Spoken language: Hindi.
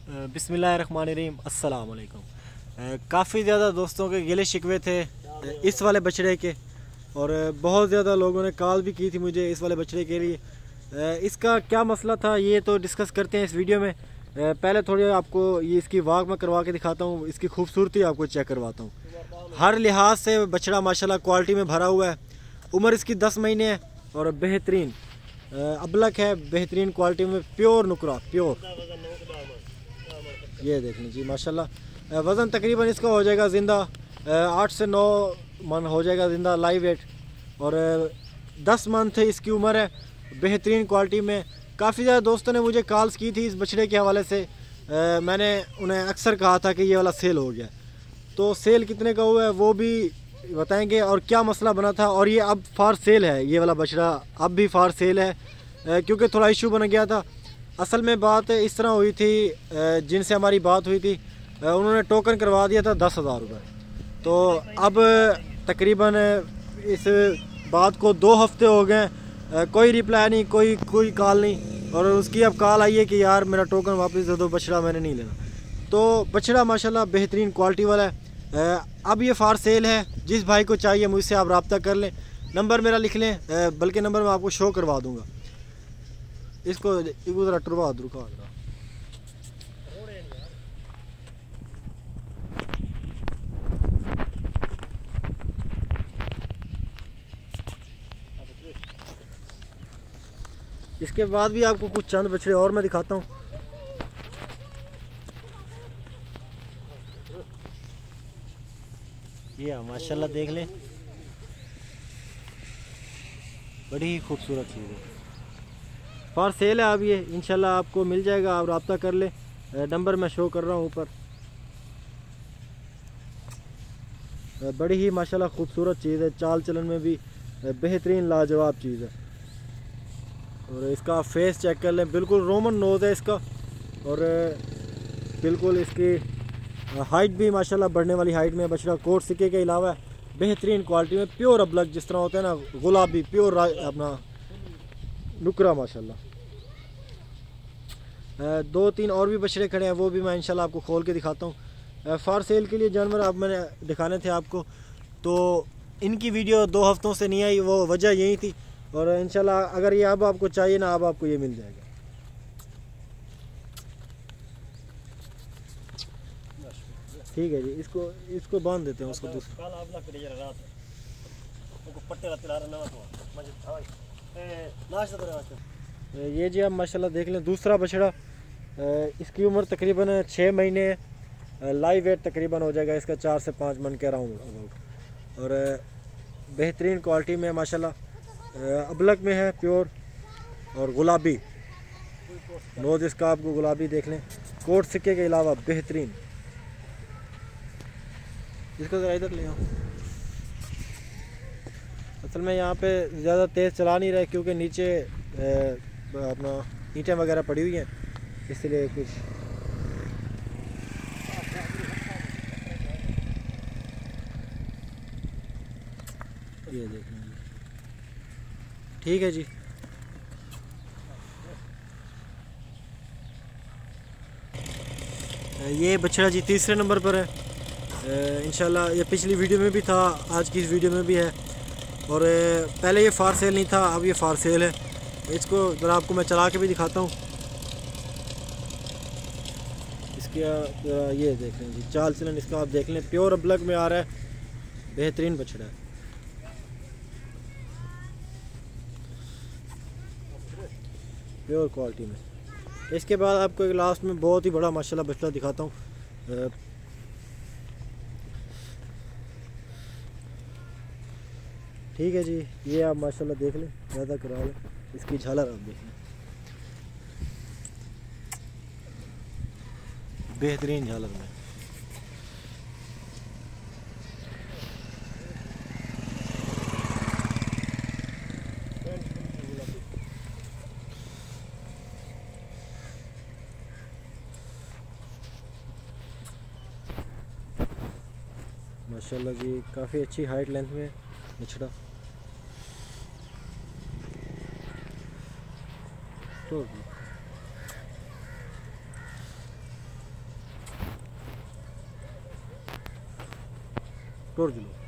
बिस्मिल्लाहिर्रहमानिर्रहीम अस्सलाम वालेकुम। काफ़ी ज़्यादा दोस्तों के गिले शिकवे थे इस वाले बछड़े के, और बहुत ज़्यादा लोगों ने कॉल भी की थी मुझे इस वाले बछड़े के लिए। इसका क्या मसला था ये तो डिस्कस करते हैं इस वीडियो में। पहले थोड़ी आपको ये इसकी वाक में करवा के दिखाता हूँ, इसकी खूबसूरती आपको चेक करवाता हूँ। हर लिहाज से बछड़ा माशाल्लाह क्वालिटी में भरा हुआ है। उम्र इसकी 10 महीने है और बेहतरीन अबलक है, बेहतरीन क्वालिटी में, प्योर नुकरा प्योर। ये देख लीजिए माशाल्लाह। वज़न तकरीबन इसका हो जाएगा ज़िंदा 8 से 9 मन हो जाएगा ज़िंदा लाइव वेट, और 10 मंथ इसकी उम्र है, बेहतरीन क्वालिटी में। काफ़ी ज़्यादा दोस्तों ने मुझे कॉल्स की थी इस बछड़े के हवाले से। मैंने उन्हें अक्सर कहा था कि ये वाला सेल हो गया, तो सेल कितने का हुआ है वो भी बताएंगे और क्या मसला बना था। और ये अब फार सेल है, ये वाला बछड़ा अब भी फार सेल है, क्योंकि थोड़ा इशू बन गया था। असल में बात इस तरह हुई थी, जिनसे हमारी बात हुई थी उन्होंने टोकन करवा दिया था 10,000 रुपये। तो अब तकरीबन इस बात को 2 हफ्ते हो गए, कोई रिप्लाई नहीं, कोई कॉल नहीं, और उसकी अब कॉल आई है कि यार मेरा टोकन वापस दे दो, बछड़ा मैंने नहीं लेना। तो बछड़ा माशाल्लाह बेहतरीन क्वालिटी वाला है। अब ये फार सेल है, जिस भाई को चाहिए मुझसे आप रब्ता कर लें, नंबर मेरा लिख लें, बल्कि नंबर मैं आपको शो करवा दूँगा। इसको ज़रा टुरवा रुका जरा। इसके बाद भी आपको कुछ चंद बछड़े और मैं दिखाता हूँ। ये माशाल्लाह देख लें, बड़ी ही खूबसूरत चीज़ है। फार सेल है, अब ये इंशाल्लाह आपको मिल जाएगा, आप रब्ता कर ले। नंबर मैं शो कर रहा हूँ ऊपर। बड़ी ही माशाल्लाह खूबसूरत चीज़ है, चाल चलन में भी बेहतरीन लाजवाब चीज़ है। और इसका फेस चेक कर लें, बिल्कुल रोमन नोज़ है इसका, और बिल्कुल इसकी हाइट भी माशाल्लाह बढ़ने वाली हाइट में। बछड़ा कोट सिक्के के अलावा बेहतरीन क्वालिटी में, प्योर अबलक जिस तरह होता है ना, गुलाबी प्योर अपना नुकरा माशाल्लाह। 2-3 और भी बछड़े खड़े हैं, वो भी मैं इंशाल्लाह आपको खोल के दिखाता हूँ। फार सेल के लिए जानवर अब मैंने दिखाने थे आपको, तो इनकी वीडियो 2 हफ्तों से नहीं आई, वो वजह यही थी। और इंशाल्लाह अगर ये अब आपको चाहिए ना, अब आपको ये मिल जाएगा। ठीक है जी, इसको बांध देते हैं उसको दूसरा। ये जी आप माशाल्लाह देख लें, दूसरा बछड़ा। इसकी उम्र तकरीबन 6 महीने है, लाइव वेट तकरीबन हो जाएगा इसका 4 से 5 मन के अराउंड अबाउट, और बेहतरीन क्वालिटी में माशाल्लाह। अबलक में है प्योर, और गुलाबी नोज इसका आपको गुलाबी देख लें, कोट सिक्के के अलावा बेहतरीन। इसको ज़रा इधर ले आओ। असल में यहाँ पे ज़्यादा तेज़ चला नहीं रहे, क्योंकि नीचे अपना ईंटें वगैरह पड़ी हुई हैं, इसलिए कुछ। ये देखें, ठीक है जी। ये बछड़ा जी तीसरे नंबर पर है। इंशाल्लाह ये पिछली वीडियो में भी था, आज की इस वीडियो में भी है, और पहले ये फार सेल नहीं था, अब ये फार सेल है। इसको ज़रा आपको मैं चला के भी दिखाता हूँ। इसके ये देख लें जी, चाल चलन इसका आप देख लें, प्योर अबलक में आ रहा है, बेहतरीन बछड़ा है। प्योर क्वालिटी में। इसके बाद आपको एक लास्ट में बहुत ही बड़ा माशाल्लाह बछड़ा दिखाता हूँ। ठीक है जी, ये आप माशाल्लाह देख लें, ज़्यादा करा लें, इसकी झालर आप देख लें, बेहतरीन झालर में। माशाल्लाह जी, काफ़ी अच्छी हाइट लेंथ में बछड़ा। तो टोर जुलो।